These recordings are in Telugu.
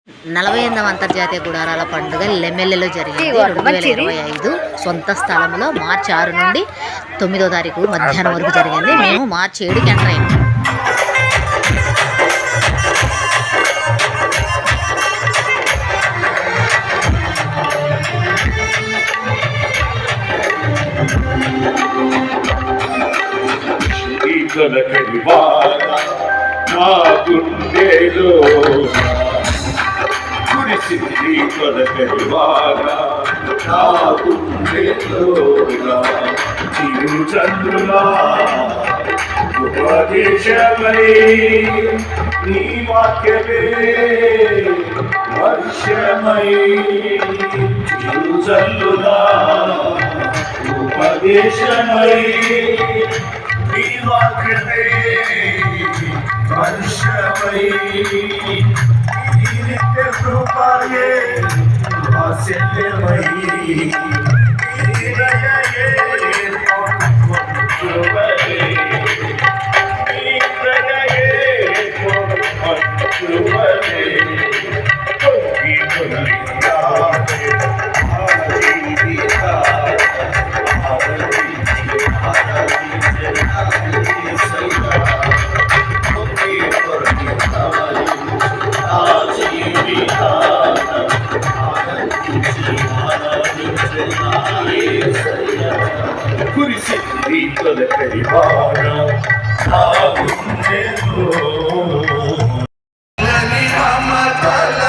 48వ అంతర్జాతీయ గుడారాల పండుగ లెమెల్లెలో జరిగింది 2025 సొంత స్థలంలో మార్చి 6 నుండి 9వ తారీఖు మధ్యాహ్నం వరకు జరిగింది. మేము మార్చి 7కి ఎంటర్ అయ్యాము. కురిసింది కొలకరివాగా నా గుండెలోనా చిరుచంద్రులా ఉపదేశమై నీ వాక్యమే వర్షమై చిరుచల్లులా ఉపదేశమై నీ వాక్యమే వర్షమై కృపాయే వాత్సల్యమై దయయే కృపయే దయయే కృపయే కురిసింది కొలకరివాగా నా గుండెలో మమతల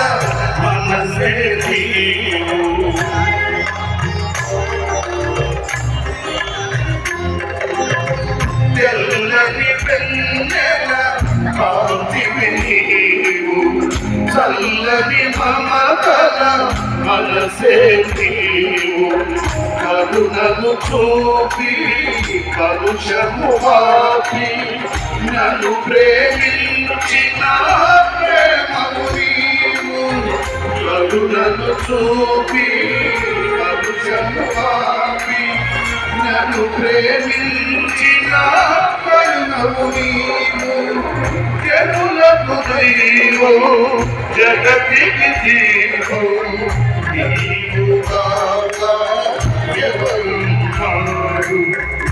మనసే నీవు తెల్లని వెన్నెల కాంతివి నీవు చల్లని మమతల మనసే నీవు కరుణను చూపి కలుషము వాపి నన్ను ప్రేమించిన ప్రేమము నీవు కరుణను చూపి కలుషము వాపి నన్ను ప్రేమించిన కరుణము నీవు జనులకు దైవం జగతికి దీపం నీవు కాగా ఎవరున్నారు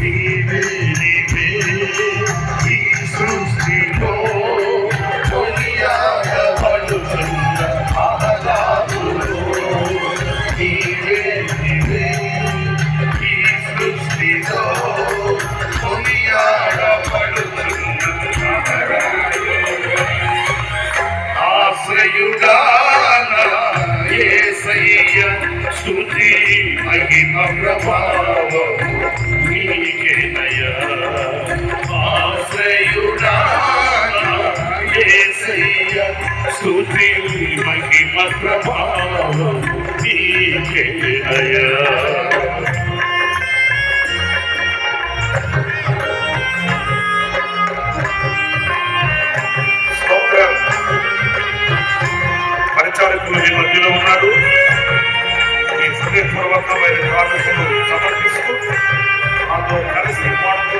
నీవే నీవే ఈ సృష్టిలో కొనియాడబడుతున్న ఆహ్లాదులో నీవే నీవే ఈ సృష్టిలో కొనియాడబడుతున్న ఆశ్రయుడానా యేసయ్య స్తుతి మహిమ ప్రభావం నీకేనయ్యా ఆశ్రయుడానా యేసయ్య స్తుతి మహిమ ప్రభావం నీకేనయ్యా పరిచారకులు మీ మధ్యలో ఉన్నాడు. మీ హృదయపూర్వకమైన ప్రార్థనలు సమర్పిస్తూ మాతో కలిసి పాడుతూ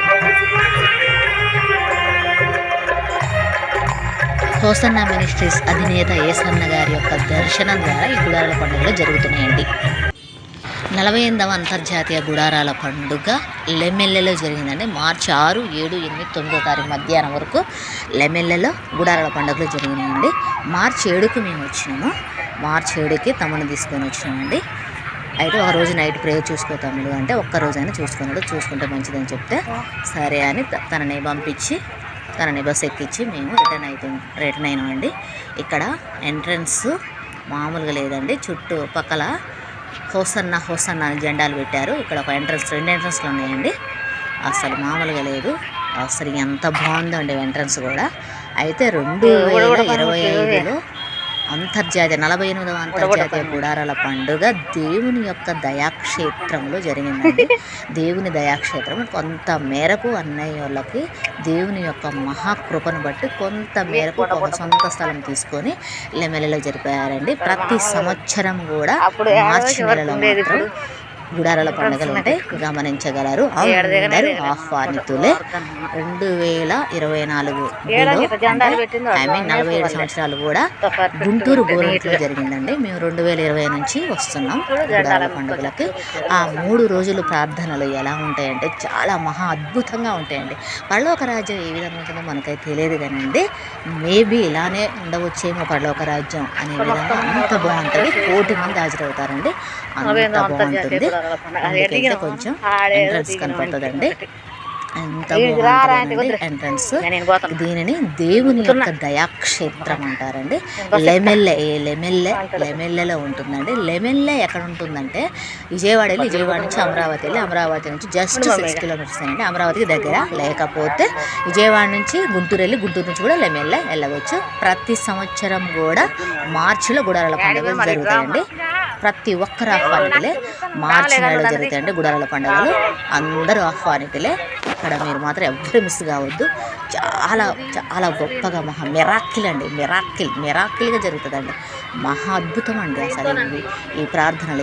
హోసన్న మినిస్ట్రీస్ అధినేత ఏసన్న గారి యొక్క దర్శనం ద్వారా ఈ గుడారాల పండుగలు జరుగుతున్నాయండి. 48వ అంతర్జాతీయ గుడారాల పండుగ లెమెల్లెలో జరిగిందండి. మార్చి 6, 7, 8, 9వ తారీఖు మధ్యాహ్నం వరకు లెమెల్లెలో గుడారాల పండుగలు జరిగినాయండి. మార్చి 7కి మేము వచ్చినాము. మార్చి 7కి తమ్ముని తీసుకొని వచ్చినామండి. అయితే ఒక రోజు నైట్ ప్రేయర్ చూసుకో తమ్ముడు అంటే ఒక్కరోజైనా చూసుకుంటే మంచిదని చెప్తే సరే అని తనని పంపించి తనని బస్ ఎక్కించి మేము రిటర్న్ అయినామండి. ఇక్కడ ఎంట్రన్స్ మామూలుగా లేదండి. చుట్టుపక్కల హోసన్న అని జెండాలు పెట్టారు. ఇక్కడ ఒక ఎంట్రన్స్ 2 ఎంట్రన్స్లు ఉన్నాయండి. అసలు మామూలుగా లేదు. అసలు ఎంత బాగుందండి ఎంట్రన్స్ కూడా. అయితే 2025లో 48వ అంతర్జాతీయ గుడారాల పండుగ దేవుని యొక్క దయాక్షేత్రంలో జరిగిందండి. దేవుని దయాక్షేత్రం కొంత మేరకు అన్నయ్య వాళ్ళకి దేవుని యొక్క మహాకృపను బట్టి కొంత మేరకు ఒక సొంత స్థలం తీసుకొని లెమెల్లెలో జరిపారండి. ప్రతి సంవత్సరం కూడా మార్చి నెలలో మాత్రం గుడారాల పండుగలు ఉంటే గమనించగలరు. అందరూ ఆహ్వానితులే. 2024 47 సంవత్సరాలు కూడా గుంటూరు గోరంట్లో జరిగిందండి. మేము 2020 నుంచి వస్తున్నాం గుడారాల పండుగలకి. ఆ 3 రోజులు ప్రార్థనలు ఎలా ఉంటాయంటే చాలా మహా అద్భుతంగా ఉంటాయండి. పరలోక రాజ్యం ఏ విధంగా ఉంటుందో మనకైతే తెలియదు కానండి, మేబీ ఇలానే ఉండవచ్చేమో పరలోక రాజ్యం అనే విధంగా అంత బాగుంటుంది. 1,000,000 మంది హాజరవుతారండి. అంత బాగుంటుంది. అందుకైతే కొంచెం ఎంట్రన్స్ కనపడుతుందండి. ఎంత బాగుంటుందండి ఎంట్రన్స్. దీనిని దేవుని యొక్క దయాక్షేత్రం అంటారండి. లెమెల్లెలో ఉంటుందండి. లెమెల్లె ఎక్కడ ఉంటుందంటే విజయవాడ నుంచి అమరావతి వెళ్ళి అమరావతి నుంచి జస్ట్ 6 కిలోమీటర్స్ అండి. అమరావతికి దగ్గర. లేకపోతే విజయవాడ నుంచి గుంటూరు వెళ్ళి గుంటూరు నుంచి కూడా లెమెల్లె వెళ్ళవచ్చు. ప్రతి సంవత్సరం కూడా మార్చిలో గుడారాల పండుగలు జరుగుతాయండి. ప్రతి ఒక్కరు ఆహ్వానితులే. మార్చి నెలలో జరుగుతాయండి గుడారాల పండుగలు. అందరూ ఆహ్వానితులే. ఇక్కడ మీరు మాత్రం ఎవరు మిస్ కావద్దు. చాలా చాలా గొప్పగా మిరాకిల్ అండి. మిరాకిల్గా జరుగుతుందండి. మహా అద్భుతం అండి అసలు ఈ ప్రార్థనలు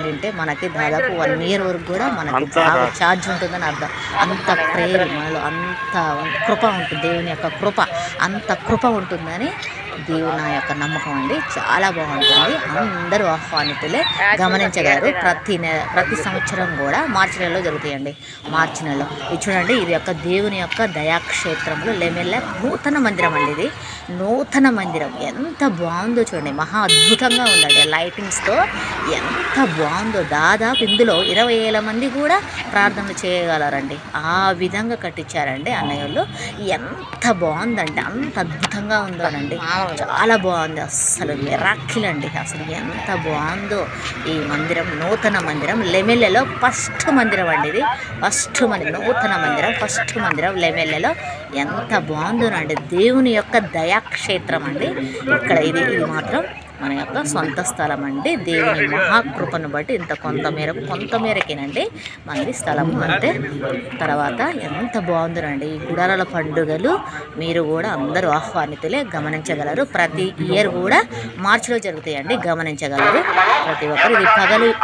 వింటే మనకి దాదాపు 1 year వరకు కూడా మనకి బాగా ఛార్జ్ ఉంటుందని అర్థం. అంత ప్రేమ మనలో అంత కృప ఉంటుంది. దేవుని యొక్క కృప అంత కృప ఉంటుందని దేవుని యొక్క నమ్మకం అండి. చాలా బాగుంటుంది. అందరూ ఆహ్వానితులే. గమనించగలరు. ప్రతి సంవత్సరం కూడా మార్చి నెలలో జరుగుతాయండి. మార్చి నెలలో ఇది చూడండి. ఇది యొక్క దేవుని యొక్క దయాక్షేత్రంలో లెమెల్లె నూతన మందిరం అండి. ఇది నూతన మందిరం ఎంత బాగుందో చూడండి. మహా అద్భుతంగా ఉందండి. లైటింగ్స్తో ఎంత బాగుందో. దాదాపు ఇందులో 20,000 మంది కూడా ప్రార్థనలు చేయగలరండి. ఆ విధంగా కట్టించారండి అన్నయ్యలు. ఎంత బాగుందంటే అంత అద్భుతంగా ఉందోనండి. చాలా బాగుంది. అసలు మిరాకిల్ అండి. అసలు ఎంత బాగుందో ఈ మందిరం. నూతన మందిరం లెమెల్లెలో ఫస్ట్ మందిరం అండి. ఇది నూతన మందిరం ఫస్ట్ మందిరం లెమెల్లెలో. ఎంత బాగుందోనండి. దేవుని యొక్క దయాక్షేత్రం అండి. ఇక్కడ ఇది మాత్రం మన యొక్క సొంత స్థలం అండి. దేవుని మహాకృపను బట్టి కొంతమేరకేనండి మనది స్థలము అంటే. తర్వాత ఎంత బాగుందోనండి ఈ గుడారాల పండుగలు. మీరు కూడా అందరూ ఆహ్వానితులే. గమనించగలరు. ప్రతి ఇయర్ కూడా మార్చిలో జరుగుతాయండి. గమనించగలరు ప్రతి ఒక్కరు. ఇది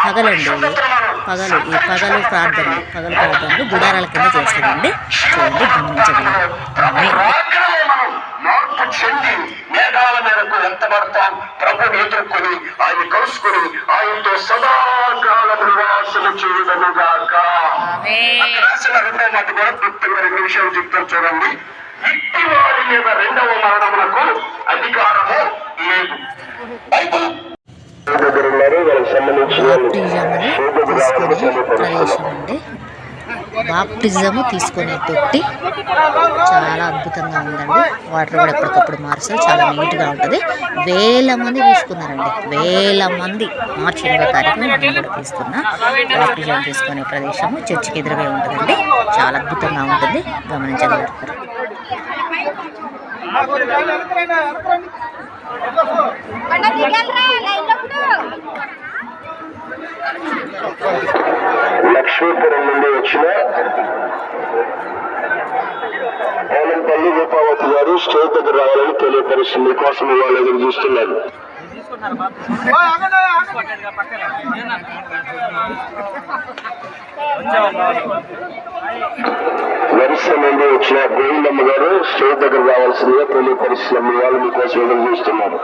పగలండి. ఈ పగలు ప్రార్థనలు గుడారాల కింద చేస్తారండి. చూడండి, గమనించగలరు. మార్పు చెంది మేఘాల మేరకు ఎంతబడతాం ప్రభుని ఎదుర్కొని ఆయన కలుసుకుని ఆయనతో సదాకాలం నివాసము చేయదనుగాక. రాసిన 2వ మాట కూడా క్లుప్తంగా 2 నిమిషాలు చెప్తాను చూడండి. ఇట్టి వారి మీద 2వ మరణములకు అధికారము లేదు. బాప్టిజము తీసుకునే తొట్టి చాలా అద్భుతంగా ఉందండి. వాటర్ కూడా ఎప్పటికప్పుడు మారుస్తారు. చాలా నీట్గా ఉంటుంది. 1,000 మంది తీసుకున్నారండి. 1,000 మంది మార్చి 8వ తారీఖున మనం కూడా తీసుకున్నాం. బాప్టిజం తీసుకునే ప్రదేశము చర్చికి ఎదురుగా ఉంటుందండి. చాలా అద్భుతంగా ఉంటుంది. గమనించగలరు. లక్ష్మీపురం నుండి వచ్చిన పోలంపల్లి రూపావతి గారు స్టేజ్ దగ్గర రావాలని తెలియపరుస్తుంది. మీకోసం వాళ్ళు ఎదురు చూస్తున్నారు. వరుస నుండి వచ్చిన గోవిందమ్మ గారు స్టేజ్ దగ్గర రావాల్సిందిగా తెలియపరుస్తున్నారు. మీ వాళ్ళు మీకోసం ఎదురు చూస్తున్నారు.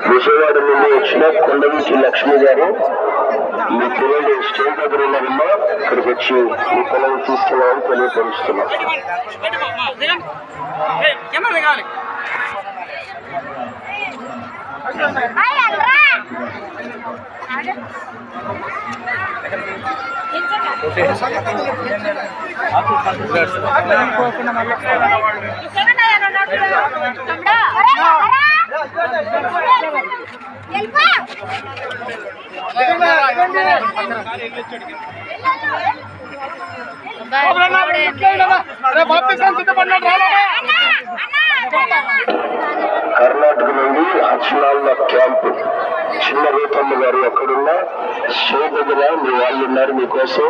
విజయవాడ నుండి వచ్చిన కొండవీటి లక్ష్మి గారు మీ పిల్లలు స్టేజ్ దగ్గర ఉన్నారమ్మా, ఇక్కడికి వచ్చి మీ పిల్లలు తీసుకెళ్ళాలని తెలియపరుస్తున్నారు. కర్ణాటక నుండి హచ్నాళ్ళ క్యాంపు చిన్న రూపమ్మ గారు ఎక్కడున్నా స్టేజ్ దగ్గర మీ వాళ్ళు ఉన్నారు. మీకోసం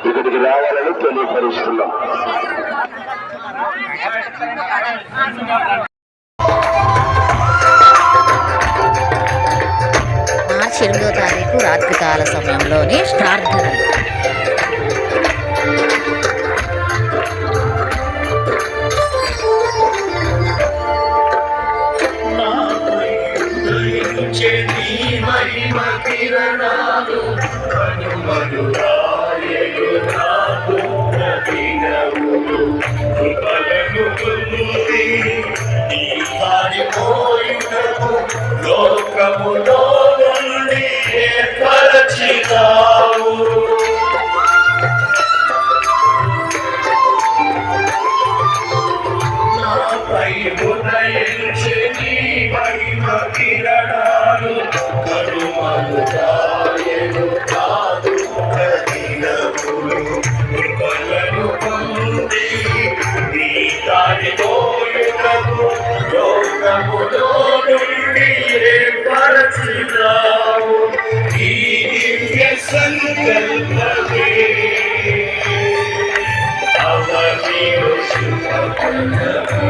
ఇక్కడికి రావాలని తెలియపరుస్తున్నాం. మార్చి 8వ తారీఖు రాత్రికాల సమయంలోని ప్రార్థనలు. లోకములో నుండి ఏర్పరచినావు. నాపై ఉదయించే నీ మహిమ కిరణాలు కరుమలు దాయను కాదు దినములు కృపలను పొంది నీ దారి పోయుటకు లోకములో నుండి ఏర్పరచినావు. ఈ దివ్య సంకల్పమే అవనిలో శుభఫలము.